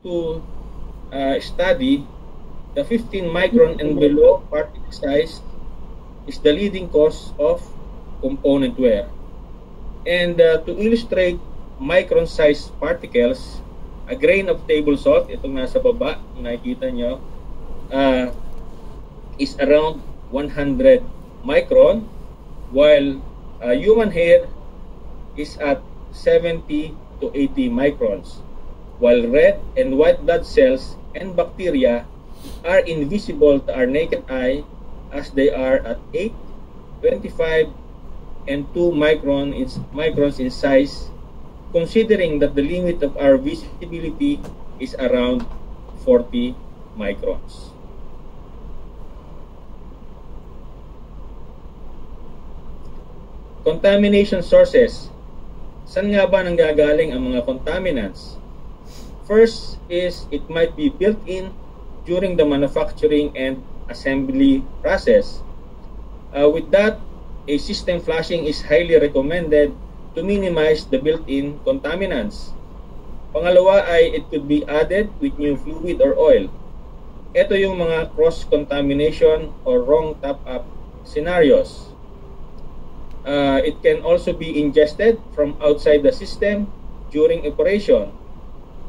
to study, the 15 micron and below particle size is the leading cause of component wear. And to illustrate micron size particles, a grain of table salt, itong nasa baba, nakikita nyo, is around 100 micron, while human hair is at 70 to 80 microns, while red and white blood cells and bacteria are invisible to our naked eye as they are at 8, 25, and 2 microns in size, considering that the limit of our visibility is around 40 microns. Contamination sources. Saan nga ba nanggagaling ang mga contaminants? First is it might be built in during the manufacturing and assembly process. With that, a system flushing is highly recommended to minimize the built-in contaminants. Pangalawa ay it could be added with new fluid or oil. Ito yung mga cross-contamination or wrong top-up scenarios. It can also be ingested from outside the system during operation.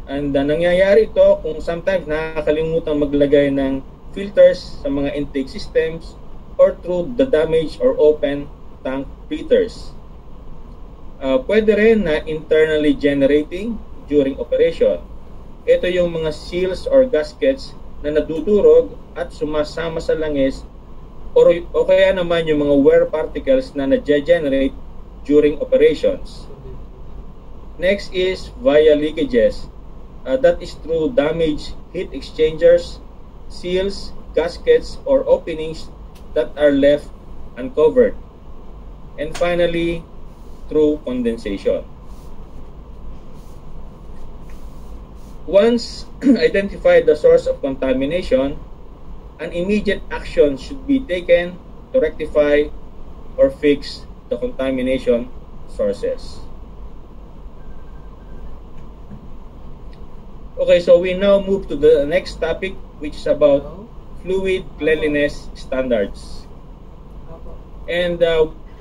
And nangyayari ito kung sometimes nakakalimutan maglagay ng filters sa mga intake systems or through the damaged or open tank filters. Pwede rin na internally generating during operation. Ito yung mga seals or gaskets na nadudurog at sumasama sa langis o kaya naman yung mga wear particles na na-generate during operations. Next is via leakages. That is through damaged heat exchangers, seals, gaskets, or openings that are left uncovered. And finally, through condensation. Once identified the source of contamination, an immediate action should be taken to rectify or fix the contamination sources. Okay, so we now move to the next topic, which is about fluid cleanliness standards. And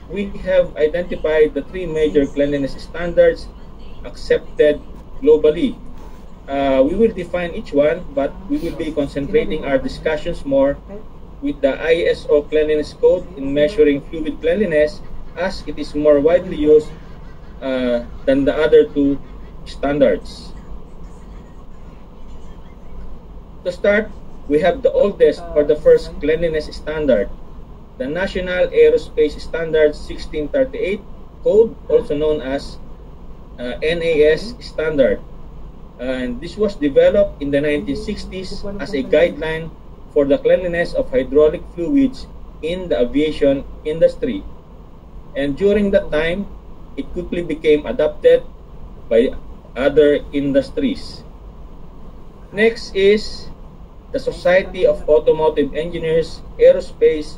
we have identified the 3 major cleanliness standards accepted globally. We will define each one, but we will be concentrating our discussions more with the ISO Cleanliness Code in measuring fluid cleanliness, as it is more widely used than the other 2 standards. To start, we have the oldest or the first cleanliness standard, the National Aerospace Standards 1638 Code, also known as NAS standard. And this was developed in the 1960s as a guideline for the cleanliness of hydraulic fluids in the aviation industry. And during that time, it quickly became adopted by other industries. Next is the Society of Automotive Engineers Aerospace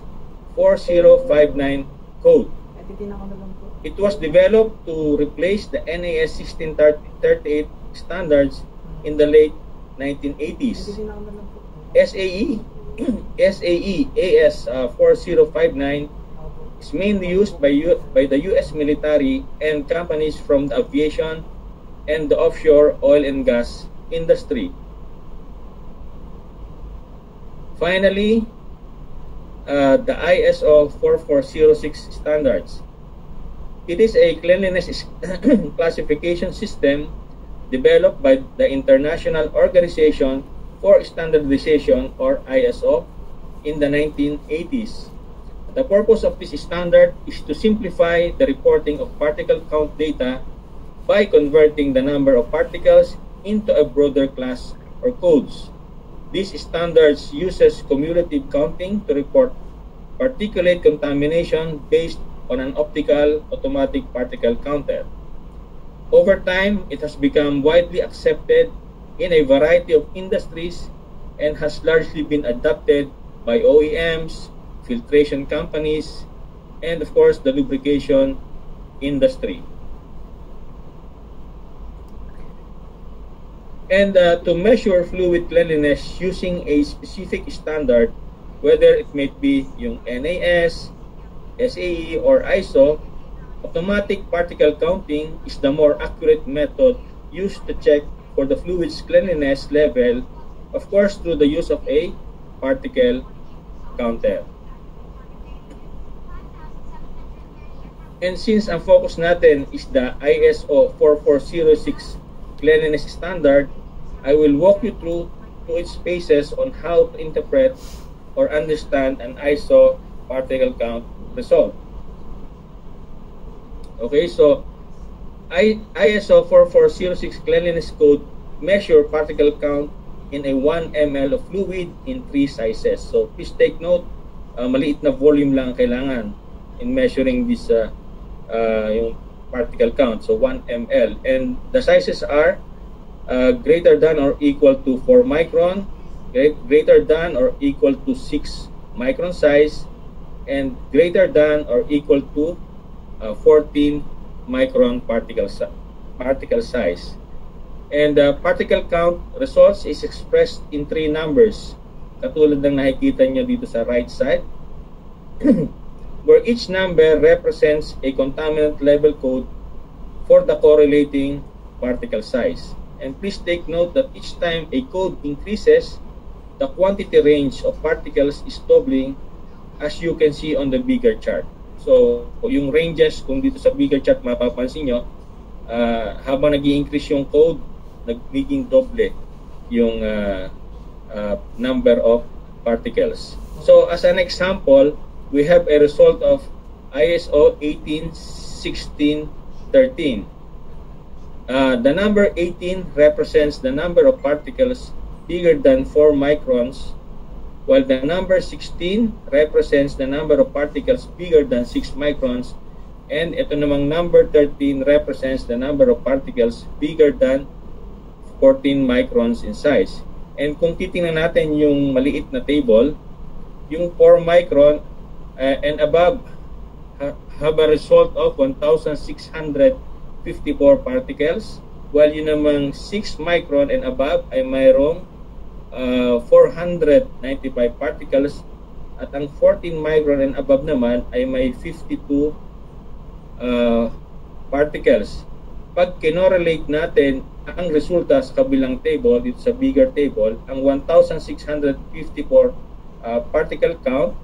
4059 Code. It was developed to replace the NAS 1638 standards in the late 1980s. SAE AS 4059 is mainly used by the US military and companies from the aviation and the offshore oil and gas industry. Finally, the ISO 4406 standards. It is a cleanliness classification system developed by the International Organization for Standardization, or ISO, in the 1980s. The purpose of this standard is to simplify the reporting of particle count data by converting the number of particles into a broader class or codes. These standards uses cumulative counting to report particulate contamination based on an optical automatic particle counter. Over time, it has become widely accepted in a variety of industries and has largely been adopted by OEMs, filtration companies, and of course the lubrication industry. And to measure fluid cleanliness using a specific standard, whether it may be yung NAS, SAE, or ISO, automatic particle counting is the more accurate method used to check for the fluid's cleanliness level, of course through the use of a particle counter. And since ang focus natin is the ISO 4406 cleanliness standard, I will walk you through its phases on how to interpret or understand an ISO particle count result. Okay, so ISO 4406 cleanliness code measure particle count in a 1 ml of fluid in 3 sizes. So please take note, maliit na volume lang kailangan in measuring this yung particle count. So 1 ml, and the sizes are greater than or equal to 4 micron, greater than or equal to 6 micron size, and greater than or equal to 14 micron particle size. And particle count results is expressed in 3 numbers, katulad ng nakikita nyo dito sa right side, where each number represents a contaminant level code for the correlating particle size. And please take note that each time a code increases, the quantity range of particles is doubling, as you can see on the bigger chart. So, yung ranges, kung dito sa bigger chart mapapansin nyo, habang nag-i-increase yung code, nagiging doble yung number of particles. So, as an example, we have a result of ISO 181613. The number 18 represents the number of particles bigger than 4 microns, while the number 16 represents the number of particles bigger than 6 microns, and ito namang number 13 represents the number of particles bigger than 14 microns in size. And kung titingnan natin yung maliit na table, yung 4 micron and above have a result of 1,654 particles, while yun namang 6 micron and above ay mayroong 495 particles, at ang 14 micron and above naman ay may 52 particles. Pag kinorelate natin ang resulta sa kabilang table, dito sa bigger table, ang 1,654 particle count,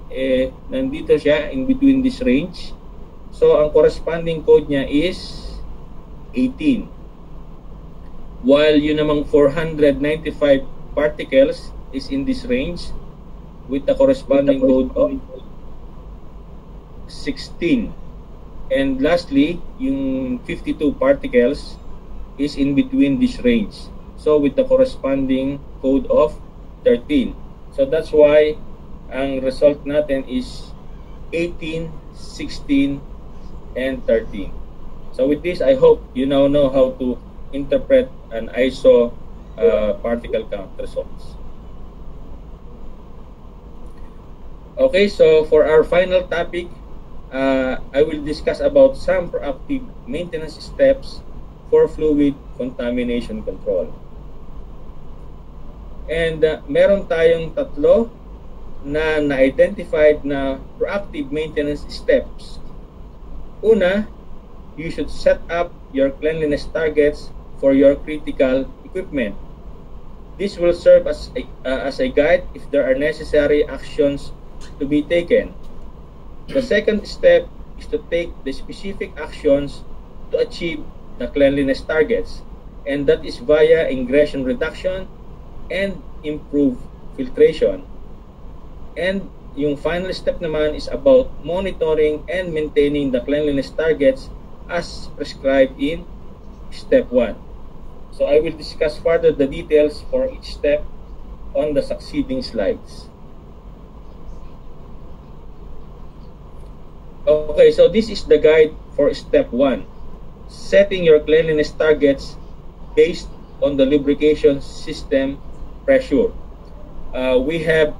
nandito siya in between this range. So, ang corresponding code niya is 18. While yun namang 495 particles is in this range with the corresponding code of 16. And lastly, yung 52 particles is in between this range. So, with the corresponding code of 13. So, that's why ang result natin is 18, 16, and 13. So with this, I hope you now know how to interpret an ISO particle count results. Okay, so for our final topic, I will discuss about some proactive maintenance steps for fluid contamination control. And meron tayong tatlo na na-identified na proactive maintenance steps. Una, you should set up your cleanliness targets for your critical equipment. This will serve as a guide if there are necessary actions to be taken. The second step is to take the specific actions to achieve the cleanliness targets, and that is via ingression reduction and improve filtration. And yung final step naman is about monitoring and maintaining the cleanliness targets as prescribed in step 1. So I will discuss further the details for each step on the succeeding slides. Okay, so this is the guide for step 1. Setting your cleanliness targets based on the lubrication system pressure. We have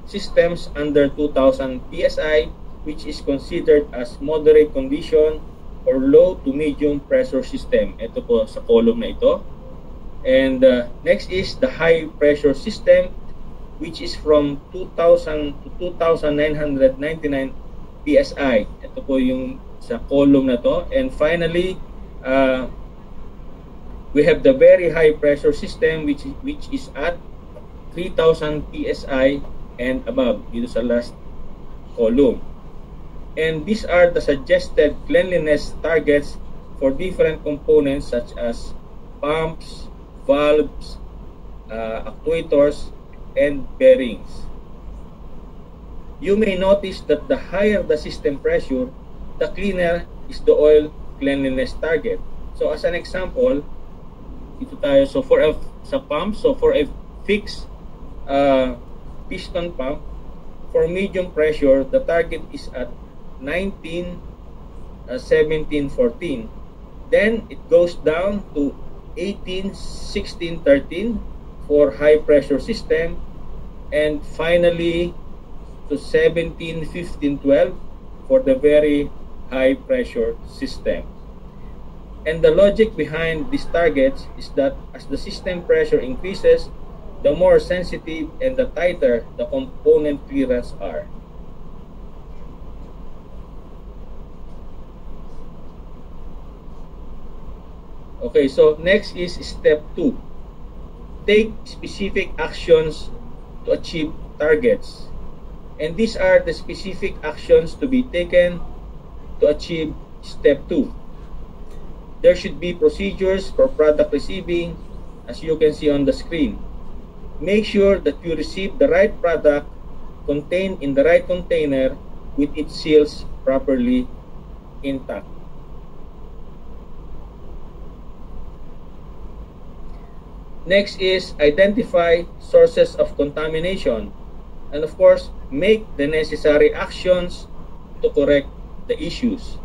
systems under 2,000 PSI, which is considered as moderate condition or low to medium pressure system. Ito po sa column na ito. And next is the high pressure system, which is from 2,000 to 2,999 PSI. Ito po yung sa column na to. And finally, we have the very high pressure system, which is at 3,000 PSI and above, dito sa last column. And these are the suggested cleanliness targets for different components such as pumps, valves, actuators, and bearings. You may notice that the higher the system pressure, the cleaner is the oil cleanliness target. So as an example, ito tayo, so for a fixed piston pump, for medium pressure, the target is at 19, 17, 14. Then it goes down to 18, 16, 13 for high pressure system, and finally to 17, 15, 12 for the very high pressure system. And the logic behind these targets is that as the system pressure increases, the more sensitive and the tighter the component clearance are. Okay, so next is step 2. Take specific actions to achieve targets. And these are the specific actions to be taken to achieve step 2. There should be procedures for product receiving, as you can see on the screen. Make sure that you receive the right product contained in the right container with its seals properly intact. Next is identify sources of contamination, and of course, make the necessary actions to correct the issues.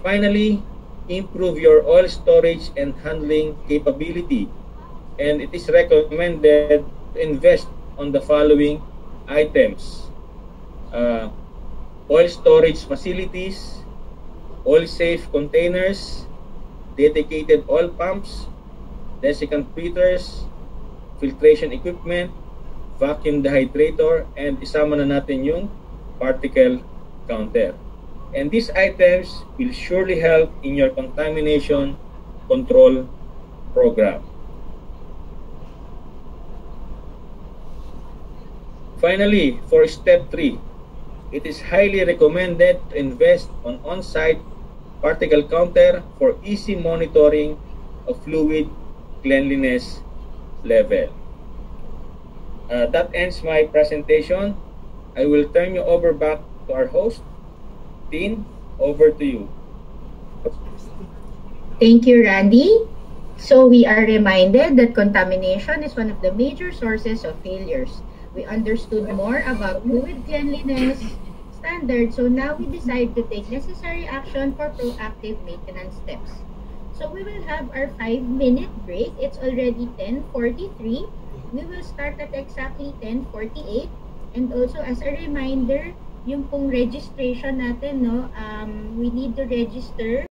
Finally, improve your oil storage and handling capability, and it is recommended to invest on the following items: oil storage facilities, oil safe containers, dedicated oil pumps, desiccant filters, filtration equipment, vacuum dehydrator, and isama na natin yung particle counter. And these items will surely help in your contamination control program. Finally, for step 3, it is highly recommended to invest on on-site particle counter for easy monitoring of fluid cleanliness level. That ends my presentation. I will turn you over back to our host. Dean, over to you. Thank you, Randy. So we are reminded that contamination is one of the major sources of failures. We understood more about fluid cleanliness standards, so now we decide to take necessary action for proactive maintenance steps. So we will have our 5-minute break. It's already 10:43. We will start at exactly 10:48. And also as a reminder, yung pong registration natin, no, we need to register